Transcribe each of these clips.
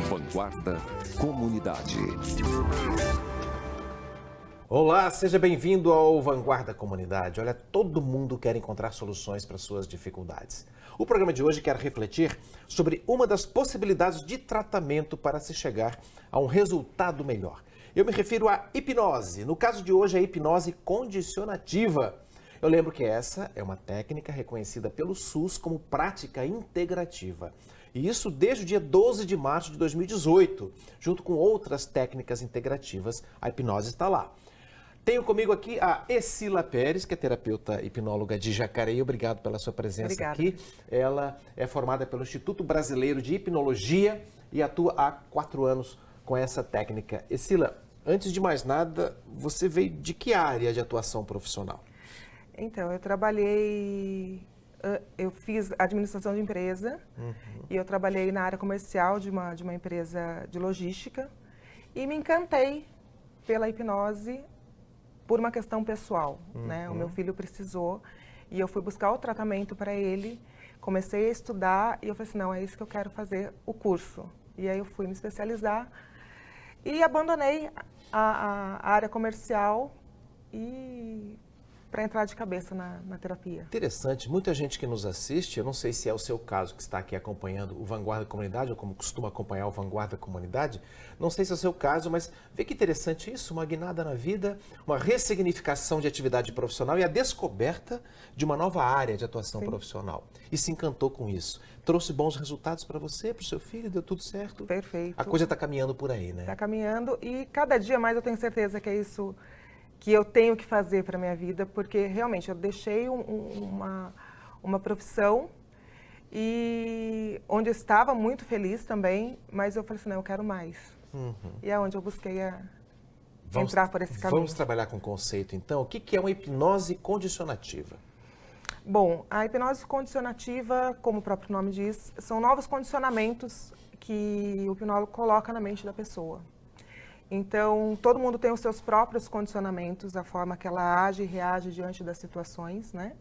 Vanguarda Comunidade. Olá, seja bem-vindo ao Vanguarda Comunidade. Olha, todo mundo quer encontrar soluções para suas dificuldades. O programa de hoje quer refletir sobre uma das possibilidades de tratamento para se chegar a um resultado melhor. Eu me refiro à hipnose. No caso de hoje, a hipnose condicionativa. Eu lembro que essa é uma técnica reconhecida pelo SUS como prática integrativa. E isso desde o dia 12 de março de 2018. Junto com outras técnicas integrativas, a hipnose está lá. Tenho comigo aqui a Escila Pérez, que é terapeuta hipnóloga de Jacareí. Obrigado pela sua presença aqui. Ela é formada pelo Instituto Brasileiro de Hipnologia e atua há 4 anos com essa técnica. Escila, antes de mais nada, você veio de que área de atuação profissional? Então, eu fiz administração de empresa e eu trabalhei na área comercial de uma empresa de logística e me encantei pela hipnose por uma questão pessoal, né? O meu filho precisou e eu fui buscar o tratamento para ele, comecei a estudar e eu falei assim, não, é isso que eu quero fazer, o curso. E aí eu fui me especializar e abandonei a área comercial e para entrar de cabeça na terapia. Interessante, muita gente que nos assiste, eu não sei se é o seu caso que está aqui acompanhando o Vanguarda Comunidade, ou como costuma acompanhar o Vanguarda Comunidade, não sei se é o seu caso, mas vê que interessante isso, uma guinada na vida, uma ressignificação de atividade profissional e a descoberta de uma nova área de atuação profissional. E se encantou com isso. Trouxe bons resultados para você, para o seu filho, deu tudo certo? Perfeito. A coisa está caminhando por aí, né? Está caminhando e cada dia mais eu tenho certeza que é isso que eu tenho que fazer para a minha vida, porque realmente eu deixei uma profissão e onde eu estava muito feliz também, mas eu falei assim, não, eu quero mais. E é onde eu busquei entrar por esse caminho. Vamos trabalhar com o conceito, então. O que é uma hipnose condicionativa? Bom, a hipnose condicionativa, como o próprio nome diz, são novos condicionamentos que o hipnólogo coloca na mente da pessoa. Então, todo mundo tem os seus próprios condicionamentos, a forma que ela age e reage diante das situações, né?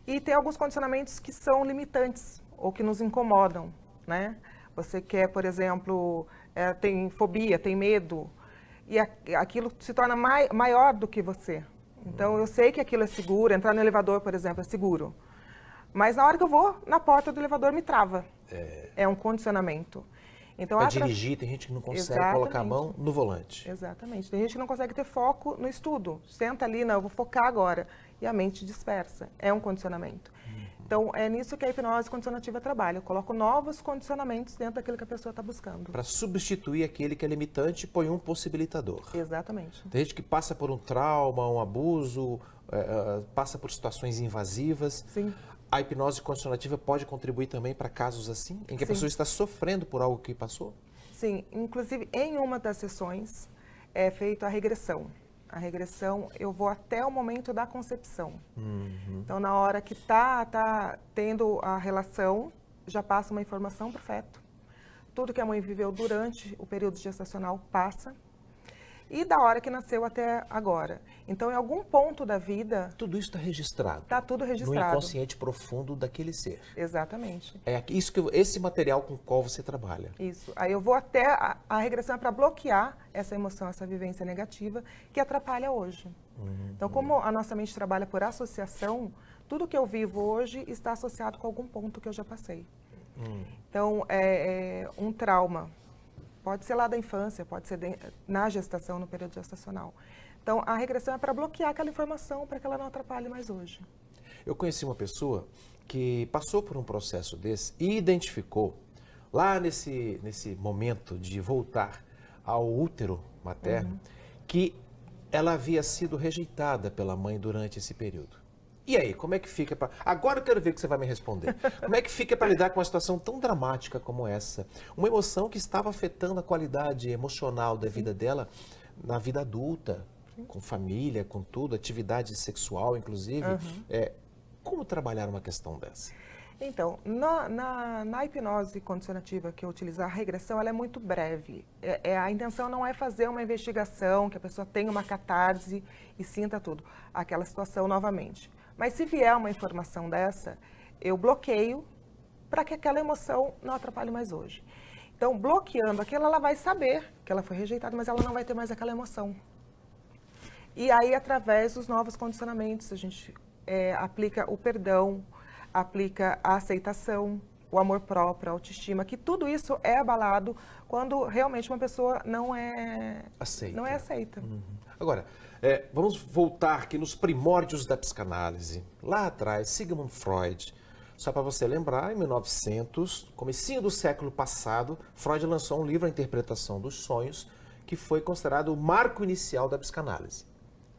E tem alguns condicionamentos que são limitantes ou que nos incomodam, né? Você quer, por exemplo, tem fobia, tem medo, e aquilo se torna maior do que você. Então, eu sei que aquilo é seguro, entrar no elevador, por exemplo, é seguro. Mas na hora que eu vou, na porta do elevador me trava. É um condicionamento. Então, para dirigir, tem gente que não consegue colocar a mão no volante. Exatamente. Tem gente que não consegue ter foco no estudo. Senta ali, não, eu vou focar agora. E a mente dispersa. É um condicionamento. Então, é nisso que a hipnose condicionativa trabalha. Eu coloco novos condicionamentos dentro daquilo que a pessoa está buscando. Para substituir aquele que é limitante, põe um possibilitador. Exatamente. Tem gente que passa por um trauma, um abuso, passa por situações invasivas. Sim. A hipnose condicionativa pode contribuir também para casos assim, em que a pessoa está sofrendo por algo que passou? Sim, inclusive em uma das sessões é feita a regressão. A regressão, eu vou até o momento da concepção. Então, na hora que tá tendo a relação, já passa uma informação para o feto. Tudo que a mãe viveu durante o período gestacional passa. E da hora que nasceu até agora. Então, em algum ponto da vida... Tudo isso está registrado. Está tudo registrado. No inconsciente profundo daquele ser. Exatamente. É isso esse material com o qual você trabalha. Isso. Aí eu vou até... A regressão é para bloquear essa emoção, essa vivência negativa que atrapalha hoje. Então, como a nossa mente trabalha por associação, tudo que eu vivo hoje está associado com algum ponto que eu já passei. Então, é um trauma. Pode ser lá da infância, pode ser na gestação, no período gestacional. Então, a regressão é para bloquear aquela informação para que ela não atrapalhe mais hoje. Eu conheci uma pessoa que passou por um processo desse e identificou, lá nesse momento de voltar ao útero materno, que ela havia sido rejeitada pela mãe durante esse período. E aí, como é que fica para... Agora eu quero ver o que você vai me responder. Como é que fica para lidar com uma situação tão dramática como essa? Uma emoção que estava afetando a qualidade emocional da vida dela na vida adulta, com família, com tudo, atividade sexual, inclusive. Como trabalhar uma questão dessa? Então, na hipnose condicionativa que eu utilizo, a regressão ela é muito breve. A intenção não é fazer uma investigação, que a pessoa tenha uma catarse e sinta tudo, aquela situação novamente. Mas se vier uma informação dessa, eu bloqueio para que aquela emoção não atrapalhe mais hoje. Então, bloqueando aquilo, ela vai saber que ela foi rejeitada, mas ela não vai ter mais aquela emoção. E aí, através dos novos condicionamentos, a gente aplica o perdão, aplica a aceitação, o amor próprio, a autoestima, que tudo isso é abalado quando realmente uma pessoa não é aceita. Agora, vamos voltar aqui nos primórdios da psicanálise. Lá atrás, Sigmund Freud, só para você lembrar, em 1900, comecinho do século passado, Freud lançou um livro, A Interpretação dos Sonhos, que foi considerado o marco inicial da psicanálise.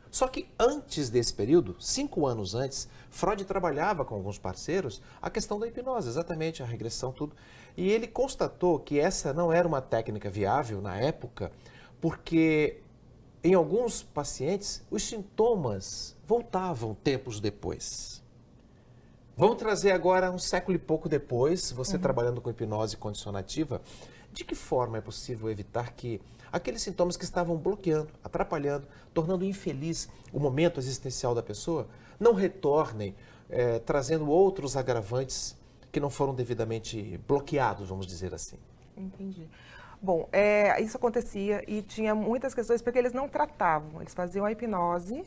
Só que antes desse período, 5 anos antes, Freud trabalhava com alguns parceiros a questão da hipnose, exatamente, a regressão, tudo. E ele constatou que essa não era uma técnica viável na época, porque em alguns pacientes os sintomas voltavam tempos depois. Vamos trazer agora um século e pouco depois, você trabalhando com hipnose condicionativa, de que forma é possível evitar que aqueles sintomas que estavam bloqueando, atrapalhando, tornando infeliz o momento existencial da pessoa, não retornem, trazendo outros agravantes que não foram devidamente bloqueados, vamos dizer assim? Entendi. Bom, isso acontecia e tinha muitas questões porque eles não tratavam, eles faziam a hipnose,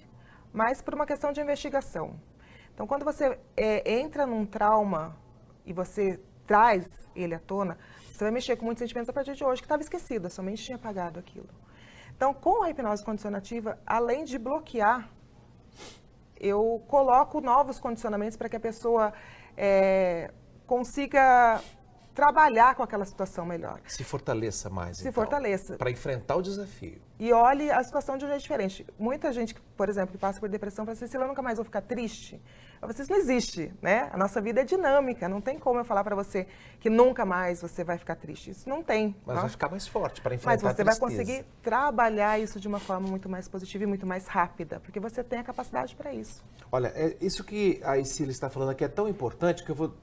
mas por uma questão de investigação. Então, quando você entra num trauma e você traz ele à tona, você vai mexer com muitos sentimentos a partir de hoje, que estava esquecido, a sua mente tinha apagado aquilo. Então, com a hipnose condicionativa, além de bloquear, eu coloco novos condicionamentos para que a pessoa consiga trabalhar com aquela situação melhor. Se fortaleça mais, Se fortaleça. Para enfrentar o desafio. E olhe a situação de um jeito diferente. Muita gente, por exemplo, que passa por depressão, fala assim, Cecília, eu nunca mais vou ficar triste. Eu falo assim, isso não existe, né? A nossa vida é dinâmica, não tem como eu falar para você que nunca mais você vai ficar triste. Isso não tem. Mas vai ficar mais forte para enfrentar a Mas você tristeza. vai conseguir trabalhar isso de uma forma muito mais positiva e muito mais rápida, porque você tem a capacidade para isso. Olha, isso que a Cecília está falando aqui é tão importante que eu vou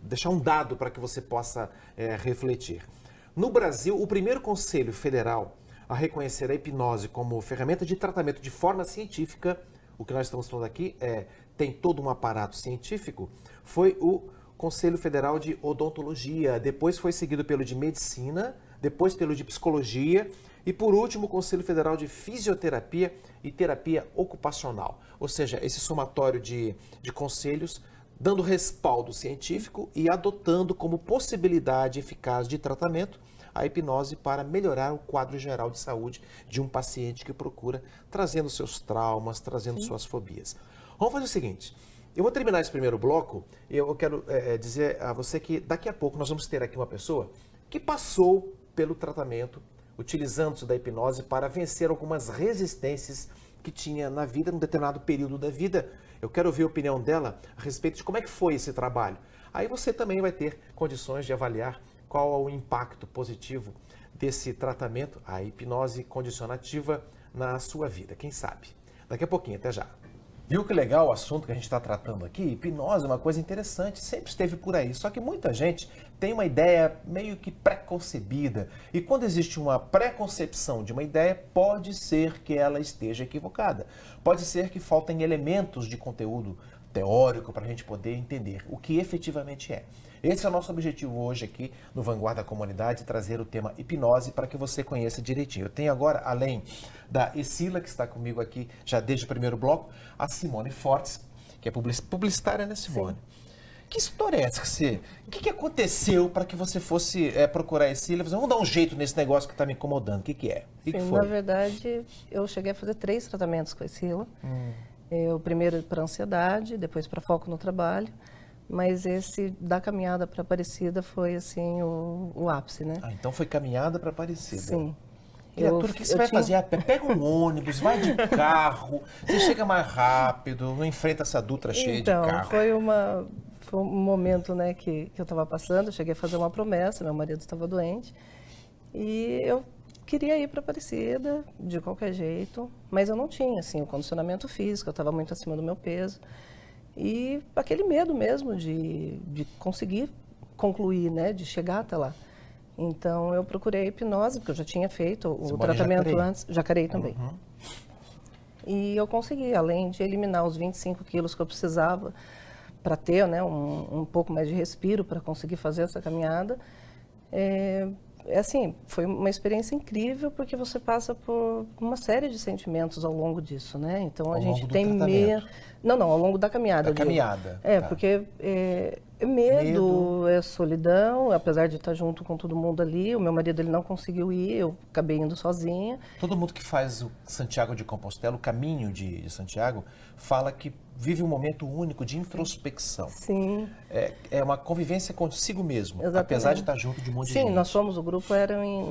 deixar um dado para que você possa refletir. No Brasil, o primeiro Conselho Federal a reconhecer a hipnose como ferramenta de tratamento de forma científica, o que nós estamos falando aqui tem todo um aparato científico, foi o Conselho Federal de Odontologia, depois foi seguido pelo de Medicina, depois pelo de Psicologia e, por último, o Conselho Federal de Fisioterapia e Terapia Ocupacional. Ou seja, esse somatório de conselhos dando respaldo científico e adotando como possibilidade eficaz de tratamento a hipnose para melhorar o quadro geral de saúde de um paciente que procura, trazendo seus traumas, trazendo suas fobias. Vamos fazer o seguinte, eu vou terminar esse primeiro bloco e eu quero dizer a você que daqui a pouco nós vamos ter aqui uma pessoa que passou pelo tratamento, utilizando-se da hipnose para vencer algumas resistências que tinha na vida, num determinado período da vida. Eu quero ouvir a opinião dela a respeito de como é que foi esse trabalho. Aí você também vai ter condições de avaliar qual é o impacto positivo desse tratamento, a hipnose condicionativa, na sua vida. Quem sabe? Daqui a pouquinho, até já. Viu que legal o assunto que a gente está tratando aqui? Hipnose é uma coisa interessante, sempre esteve por aí. Só que muita gente tem uma ideia meio que pré-concebida. E quando existe uma pré-concepção de uma ideia, pode ser que ela esteja equivocada. Pode ser que faltem elementos de conteúdo teórico para a gente poder entender o que efetivamente é. Esse é o nosso objetivo hoje aqui no Vanguarda Comunidade, trazer o tema hipnose para que você conheça direitinho. Eu tenho agora, além da Cecília, que está comigo aqui já desde o primeiro bloco, a Simone Fortes, que é publicitária, né, Simone? Sim. Que história é essa? O que aconteceu para que você fosse procurar a Cecília? Vamos dar um jeito nesse negócio que está me incomodando. O que é? O que foi? Na verdade, eu cheguei a fazer 3 tratamentos com a Cecília. O primeiro para ansiedade, depois para foco no trabalho. Mas esse da caminhada para Aparecida foi assim o ápice, né? Ah, então foi caminhada para Aparecida. Sim. Criatura, o que você vai fazer a pé? Pega um ônibus, vai de carro, você chega mais rápido, não enfrenta essa Dutra cheia de carro. Então, foi um momento, né, que eu estava passando, eu cheguei a fazer uma promessa, meu marido estava doente, e eu queria ir para Aparecida de qualquer jeito, mas eu não tinha, assim, o condicionamento físico, eu estava muito acima do meu peso. E aquele medo mesmo de conseguir concluir, né, de chegar até lá. Então, eu procurei a hipnose, porque eu já tinha feito o tratamento antes, Jacareí também. E eu consegui, além de eliminar os 25 quilos que eu precisava para ter, né, um pouco mais de respiro para conseguir fazer essa caminhada. Assim, foi uma experiência incrível porque você passa por uma série de sentimentos ao longo disso, né? Então a gente tem medo. Não, ao longo da caminhada. Da caminhada. Porque é medo, é solidão, apesar de estar junto com todo mundo ali. O meu marido ele não conseguiu ir, eu acabei indo sozinha. Todo mundo que faz o Santiago de Compostela, o caminho de Santiago, fala que vive um momento único de introspecção. Sim. É uma convivência consigo mesmo, Exatamente. Apesar de estar junto de um monte de gente. Sim, o grupo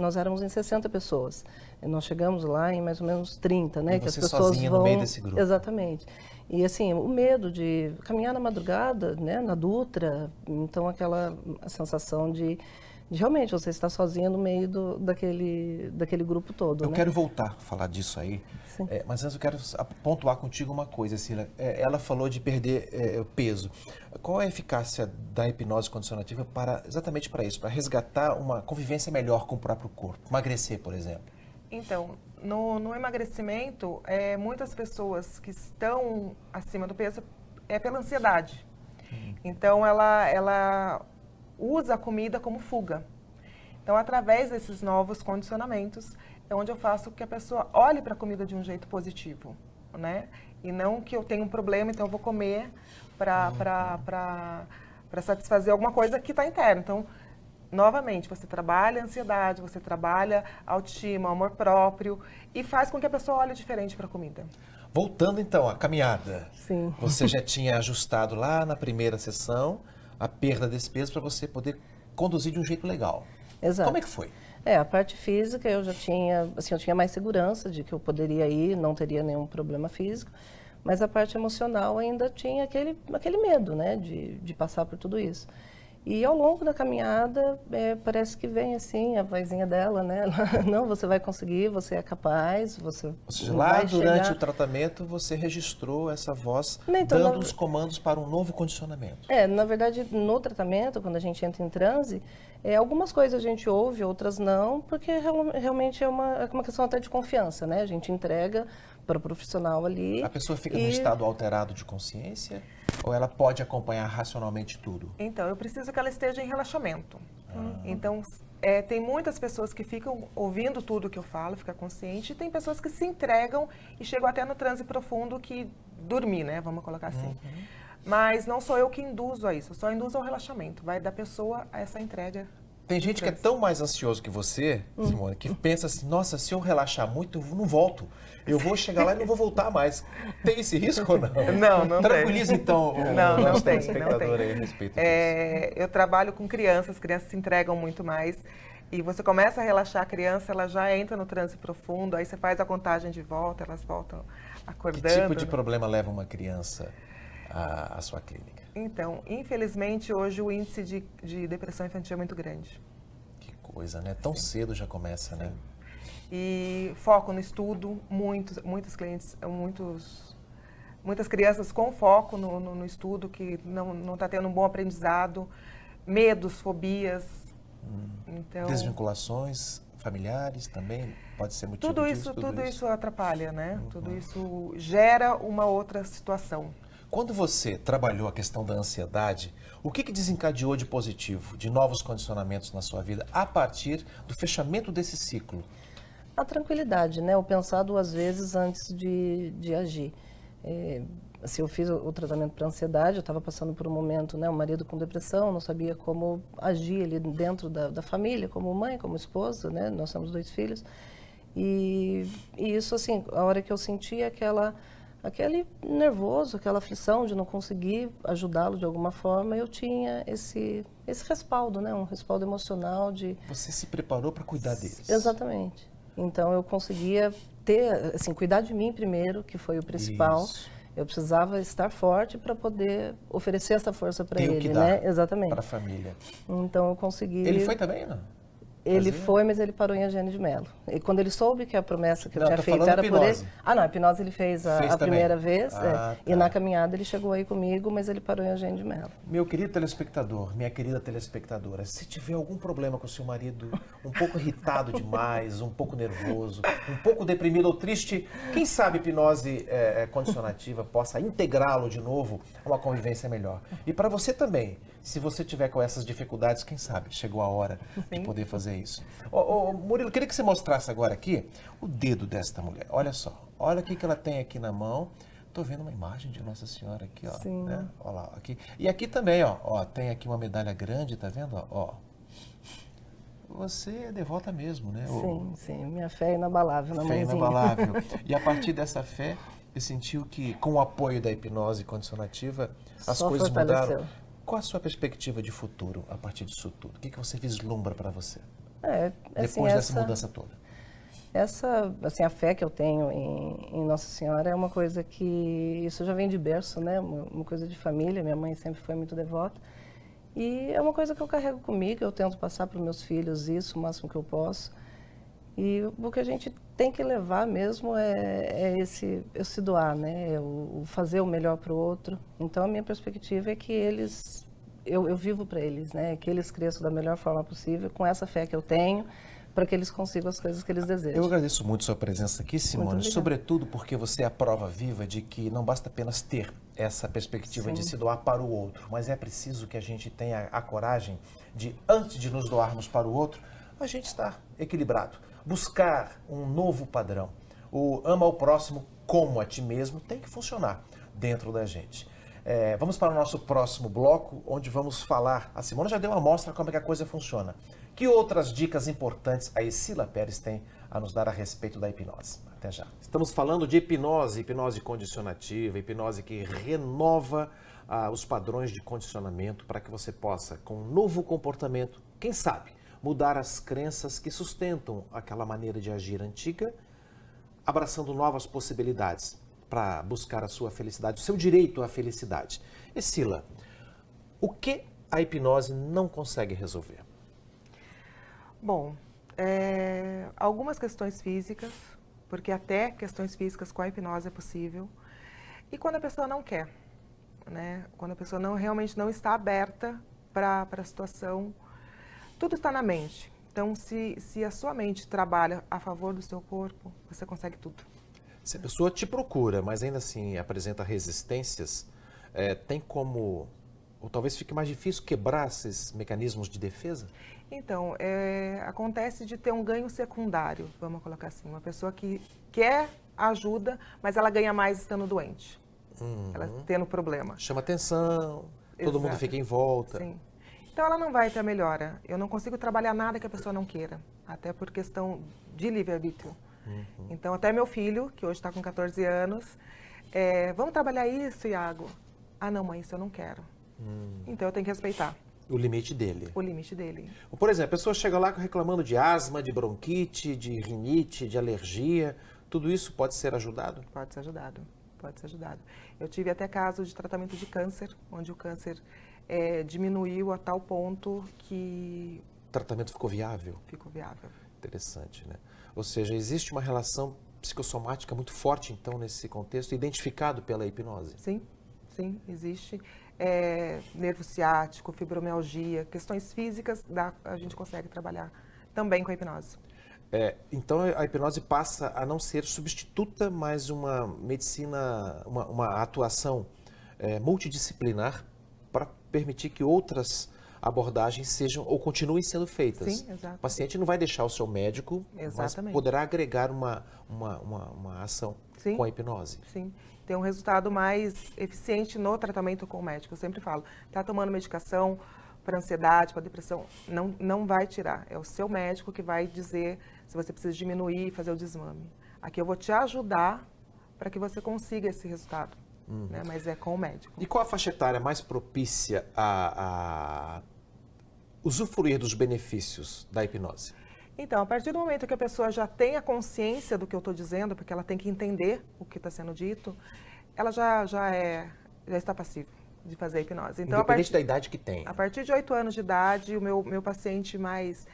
nós éramos em 60 pessoas. E nós chegamos lá em mais ou menos 30, né? E que você as pessoas sozinha no meio desse grupo. Exatamente. E assim, o medo de caminhar na madrugada, né, na Dutra, então aquela sensação de realmente você estar sozinha no meio daquele grupo todo. Eu quero voltar a falar disso aí, mas antes eu quero pontuar contigo uma coisa, Cila. Ela falou de perder peso. Qual é a eficácia da hipnose condicionativa exatamente para isso, para resgatar uma convivência melhor com o próprio corpo? Emagrecer, por exemplo. Então, no emagrecimento, muitas pessoas que estão acima do peso é pela ansiedade. Então, ela usa a comida como fuga. Então, através desses novos condicionamentos, é onde eu faço que a pessoa olhe para a comida de um jeito positivo, né? E não que eu tenho um problema, então eu vou comer para satisfazer alguma coisa que está interna. Então, novamente, você trabalha a ansiedade, você trabalha a autoestima, o amor próprio e faz com que a pessoa olhe diferente para a comida. Voltando então à caminhada. Sim. Você já tinha ajustado lá na primeira sessão a perda desse peso para você poder conduzir de um jeito legal. Exato. Como é que foi? A parte física eu já tinha, assim, eu tinha mais segurança de que eu poderia ir, não teria nenhum problema físico, mas a parte emocional ainda tinha aquele medo, né, de passar por tudo isso. E ao longo da caminhada, parece que vem assim a vozinha dela, né? Não, você vai conseguir, você é capaz, você Ou seja, vai lá durante chegar. o tratamento você registrou essa voz Então, dando os comandos para um novo condicionamento. Na verdade, no tratamento, quando a gente entra em transe, algumas coisas a gente ouve, outras não, porque realmente é uma questão até de confiança, né? A gente entrega para o profissional ali. A pessoa fica num estado alterado de consciência ou ela pode acompanhar racionalmente tudo? Então, eu preciso que ela esteja em relaxamento. Então, tem muitas pessoas que ficam ouvindo tudo que eu falo, fica consciente, e tem pessoas que se entregam e chegam até no transe profundo que dormir, né? Vamos colocar assim. Mas não sou eu que induzo a isso, eu só induzo ao relaxamento. Vai da pessoa a essa entrega. Tem gente que é tão mais ansioso que você, Simone, que pensa assim, nossa, se eu relaxar muito, eu não volto. Eu vou chegar lá e não vou voltar mais. Tem esse risco ou não? Não Tranquiliza tem. então o nosso telespectador aí a respeito disso. Eu trabalho com crianças, as crianças se entregam muito mais. E você começa a relaxar a criança, ela já entra no transe profundo, aí você faz a contagem de volta, elas voltam acordando. Que tipo de problema leva uma criança à sua clínica? Então, infelizmente, hoje o índice de depressão infantil é muito grande. Que coisa, né? Tão cedo já começa, né? E foco no estudo, muitos clientes, muitas crianças com foco no estudo, que não está tendo um bom aprendizado, medos, fobias. Então, desvinculações familiares também pode ser motivo tudo disso? Tudo isso atrapalha, né? Tudo isso gera uma outra situação. Quando você trabalhou a questão da ansiedade, o que desencadeou de positivo, de novos condicionamentos na sua vida, a partir do fechamento desse ciclo? A tranquilidade, né? O pensar duas vezes antes de agir. Assim, eu fiz o tratamento para ansiedade, eu estava passando por um momento, né? O marido com depressão, não sabia como agir ali dentro da família, como mãe, como esposa, né? Nós temos 2 filhos. E isso, assim, a hora que eu senti aquele nervoso, aquela aflição de não conseguir ajudá-lo de alguma forma, eu tinha esse respaldo, né? Um respaldo emocional de... Você se preparou para cuidar deles. Exatamente. Então, eu conseguia ter, assim, cuidar de mim primeiro, que foi o principal. Isso. Eu precisava estar forte para poder oferecer essa força para ele, que dar né? Exatamente. para a família. Então, eu consegui... Ele foi também, não? Ele fazia? foi, mas ele parou em Eugênio de Mello. E quando ele soube que a promessa que eu Não, tinha tô feito falando era por hipnose. ele... Ah, não, a hipnose ele fez Fez a também. primeira vez. Ah, E tá. na caminhada ele chegou aí comigo, mas ele parou em Eugênio de Mello. Meu querido telespectador, minha querida telespectadora, se tiver algum problema com o seu marido, um pouco irritado demais, um pouco nervoso, um pouco deprimido ou triste, quem sabe hipnose condicionativa possa integrá-lo de novo a uma convivência melhor. E para você também, se você tiver com essas dificuldades, quem sabe chegou a hora de poder fazer isso. Ô, Murilo, queria que você mostrasse agora aqui o dedo desta mulher. Olha só, olha o que ela tem aqui na mão. Tô vendo uma imagem de Nossa Senhora aqui, ó. Sim. Né? Olha lá, aqui. E aqui também, ó, tem aqui uma medalha grande, tá vendo? Ó. Você é devota mesmo, né? Sim, sim. Minha fé é inabalável na Fé mãozinha. inabalável. E a partir dessa fé, você sentiu que, com o apoio da hipnose condicionativa, as Só coisas fortaleceu. mudaram. Qual a sua perspectiva de futuro a partir disso tudo? O que você vislumbra para você? Assim, Depois dessa mudança toda. Assim, a fé que eu tenho em Nossa Senhora é uma coisa que, isso já vem de berço, né? Uma coisa de família, minha mãe sempre foi muito devota. E é uma coisa que eu carrego comigo, eu tento passar para os meus filhos isso o máximo que eu posso. E o que a gente tem que levar mesmo é esse doar, né? É o fazer o melhor para o outro. Então, a minha perspectiva é que eu vivo para eles, né? Que eles cresçam da melhor forma possível, com essa fé que eu tenho, para que eles consigam as coisas que eles desejam. Eu agradeço muito sua presença aqui, Simone, sobretudo porque você é a prova viva de que não basta apenas ter essa perspectiva de se doar para o outro, mas é preciso que a gente tenha a coragem de, antes de nos doarmos para o outro, a gente estar equilibrado, buscar um novo padrão. O ama ao próximo como a ti mesmo tem que funcionar dentro da gente. Vamos para o nosso próximo bloco, onde vamos falar, a Simone já deu uma amostra como é que a coisa funciona. Que outras dicas importantes a Escila Pérez tem a nos dar a respeito da hipnose? Até já. Estamos falando de hipnose, hipnose condicionativa, hipnose que renova os padrões de condicionamento para que você possa, com um novo comportamento, quem sabe, mudar as crenças que sustentam aquela maneira de agir antiga, abraçando novas possibilidades para buscar a sua felicidade, o seu direito à felicidade. Escila, o que a hipnose não consegue resolver? Bom, algumas questões físicas, porque até questões físicas com a hipnose é possível. E quando a pessoa não quer, né? Quando a pessoa realmente não está aberta para a situação, tudo está na mente. Então, se a sua mente trabalha a favor do seu corpo, você consegue tudo. Se a pessoa te procura, mas ainda assim apresenta resistências, tem como, ou talvez fique mais difícil quebrar esses mecanismos de defesa? Então, acontece de ter um ganho secundário, vamos colocar assim. Uma pessoa que quer ajuda, mas ela ganha mais estando doente. Ela tendo problema. Chama atenção, todo mundo fica em volta. Sim. Então, ela não vai ter melhora. Eu não consigo trabalhar nada que a pessoa não queira, até por questão de livre-arbítrio. Então, até meu filho, que hoje está com 14 anos, vamos trabalhar isso, Iago? Ah, não, mãe, isso eu não quero. Então, eu tenho que respeitar. O limite dele. O limite dele. Por exemplo, a pessoa chega lá reclamando de asma, de bronquite, de rinite, de alergia. Tudo isso pode ser ajudado? Pode ser ajudado. Pode ser ajudado. Eu tive até casos de tratamento de câncer, onde o câncer diminuiu a tal ponto que... O tratamento ficou viável? Ficou viável. Interessante, né? Ou seja, existe uma relação psicossomática muito forte, então, nesse contexto, identificado pela hipnose? Sim, sim, existe. Nervo ciático, fibromialgia, questões físicas, a gente consegue trabalhar também com a hipnose. Então, a hipnose passa a não ser substituta, mas uma medicina, uma atuação multidisciplinar para permitir que outras abordagens sejam ou continuem sendo feitas. Sim, exato. O paciente não vai deixar o seu médico, Exatamente. mas poderá agregar uma ação Sim. com a hipnose. Sim, tem um resultado mais eficiente no tratamento com o médico. Eu sempre falo, está tomando medicação para ansiedade, para depressão, não vai tirar. É o seu médico que vai dizer se você precisa diminuir e fazer o desmame. Aqui eu vou te ajudar para que você consiga esse resultado, né? Mas é com o médico. E qual a faixa etária mais propícia a usufruir dos benefícios da hipnose? Então, a partir do momento que a pessoa já tem a consciência do que eu estou dizendo, porque ela tem que entender o que está sendo dito, ela já está passível de fazer a hipnose. Então, Independente da idade que tem. A partir de 8 anos de idade, o meu paciente mais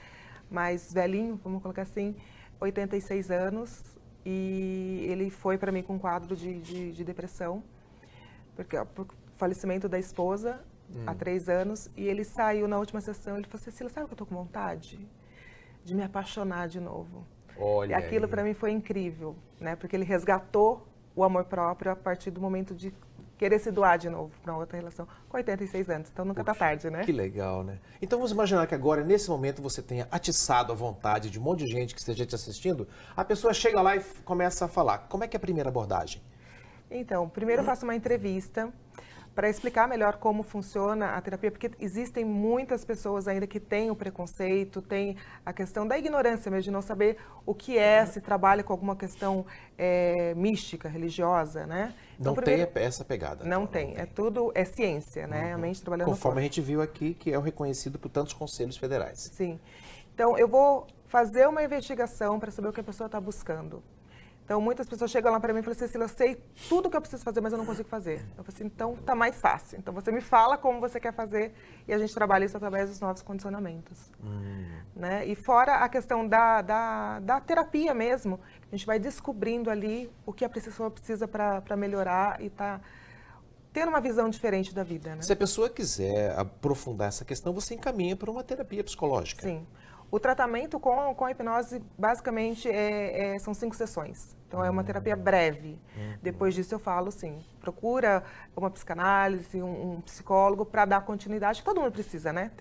mais velhinho, vamos colocar assim, 86 anos, e ele foi para mim com um quadro de depressão, porque por falecimento da esposa há 3 anos, e ele saiu na última sessão, ele falou: Cecília, sabe o que eu tô com vontade? De me apaixonar de novo. Olha, e aquilo para mim foi incrível, né? Porque ele resgatou o amor próprio a partir do momento de querer se doar de novo para outra relação, com 86 anos, então nunca tá tarde, né? Que legal, né? Então vamos imaginar que agora, nesse momento, você tenha atiçado a vontade de um monte de gente que esteja te assistindo, a pessoa chega lá e começa a falar. Como é que é a primeira abordagem? Então, primeiro eu faço uma entrevista para explicar melhor como funciona a terapia, porque existem muitas pessoas ainda que têm o preconceito, tem a questão da ignorância mesmo, de não saber o que é, se trabalha com alguma questão mística, religiosa, né? Então, Não tem essa pegada. Não tem, é tudo, é ciência, né? A mente trabalhando no corpo. Conforme a gente viu aqui, que é o reconhecido por tantos conselhos federais. Sim. Então, eu vou fazer uma investigação para saber o que a pessoa está buscando. Então, muitas pessoas chegam lá para mim e falam: Cecília, eu sei tudo o que eu preciso fazer, mas eu não consigo fazer. Eu falo assim: então tá mais fácil. Então, você me fala como você quer fazer e a gente trabalha isso através dos novos condicionamentos. Né? E fora a questão da terapia mesmo, a gente vai descobrindo ali o que a pessoa precisa para melhorar e tá tendo uma visão diferente da vida. Né? Se a pessoa quiser aprofundar essa questão, você encaminha para uma terapia psicológica. Sim. O tratamento com a hipnose, basicamente, são 5 sessões. Então, é uma terapia breve. Depois disso, eu falo, sim, procura uma psicanálise, um psicólogo para dar continuidade. Todo mundo precisa, né?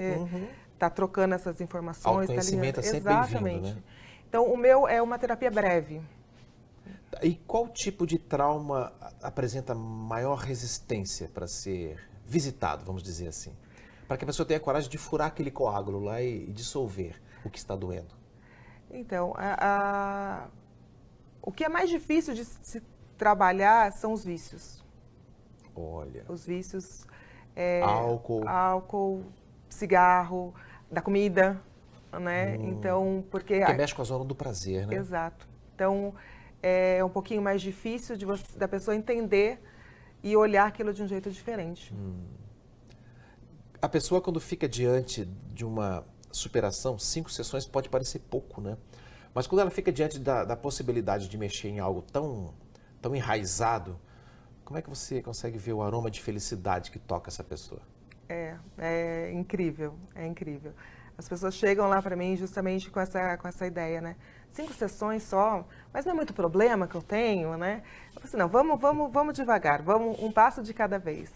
Tá trocando essas informações. Autoconhecimento é sempre bem-vindo, né? Então, o meu é uma terapia breve. E qual tipo de trauma apresenta maior resistência para ser visitado, vamos dizer assim? Para que a pessoa tenha coragem de furar aquele coágulo lá e dissolver o que está doendo. Então, o que é mais difícil de se trabalhar são os vícios. Olha. Os vícios... Álcool, cigarro, da comida, né? Então, porque mexe com a zona do prazer, né? Exato. Então, é um pouquinho mais difícil da pessoa entender e olhar aquilo de um jeito diferente. A pessoa, quando fica diante de uma superação, 5 sessões pode parecer pouco, né? Mas quando ela fica diante da possibilidade de mexer em algo tão enraizado, como é que você consegue ver o aroma de felicidade que toca essa pessoa? É incrível, é incrível. As pessoas chegam lá para mim justamente com essa ideia, né? 5 sessões só, mas não é muito problema que eu tenho, né? Eu falo assim: não, vamos devagar, vamos um passo de cada vez.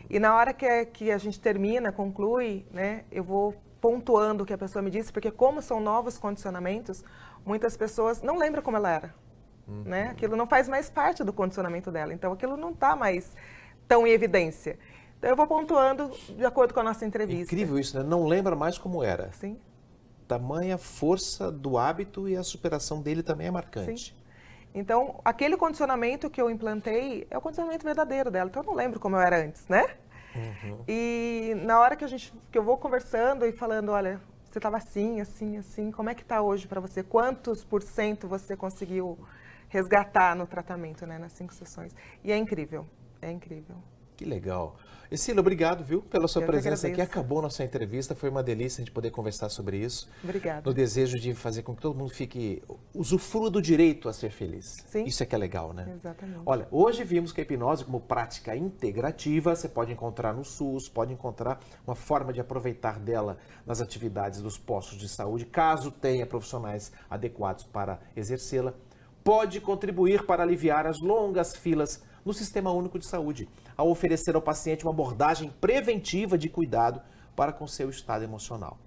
E na hora que a gente termina, conclui, né? Eu vou pontuando o que a pessoa me disse, porque como são novos condicionamentos, muitas pessoas não lembram como ela era, né? Aquilo não faz mais parte do condicionamento dela, então aquilo não está mais tão em evidência. Então eu vou pontuando de acordo com a nossa entrevista. Incrível isso, né? Não lembra mais como era. Sim. Tamanha força do hábito e a superação dele também é marcante. Sim. Então, aquele condicionamento que eu implantei é o condicionamento verdadeiro dela, então eu não lembro como eu era antes, né? E na hora que eu vou conversando e falando: olha, você estava assim, assim, assim, como é que está hoje para você? Quantos % você conseguiu resgatar no tratamento, né, nas 5 sessões? E é incrível, é incrível. Que legal. Cecília, obrigado, viu, pela sua presença aqui. agradeço. Acabou nossa entrevista, foi uma delícia a gente poder conversar sobre isso. Obrigada. No desejo de fazer com que todo mundo usufrua do direito a ser feliz. Sim. Isso é que é legal, né? Exatamente. Olha, hoje vimos que a hipnose como prática integrativa, você pode encontrar no SUS, pode encontrar uma forma de aproveitar dela nas atividades dos postos de saúde, caso tenha profissionais adequados para exercê-la. Pode contribuir para aliviar as longas filas no Sistema Único de Saúde, ao oferecer ao paciente uma abordagem preventiva de cuidado para com seu estado emocional.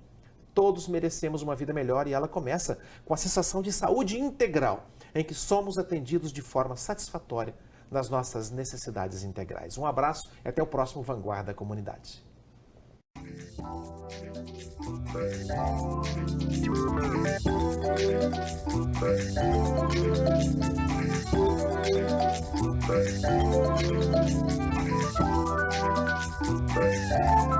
Todos merecemos uma vida melhor e ela começa com a sensação de saúde integral, em que somos atendidos de forma satisfatória nas nossas necessidades integrais. Um abraço e até o próximo Vanguarda Comunidade. We'll be right back.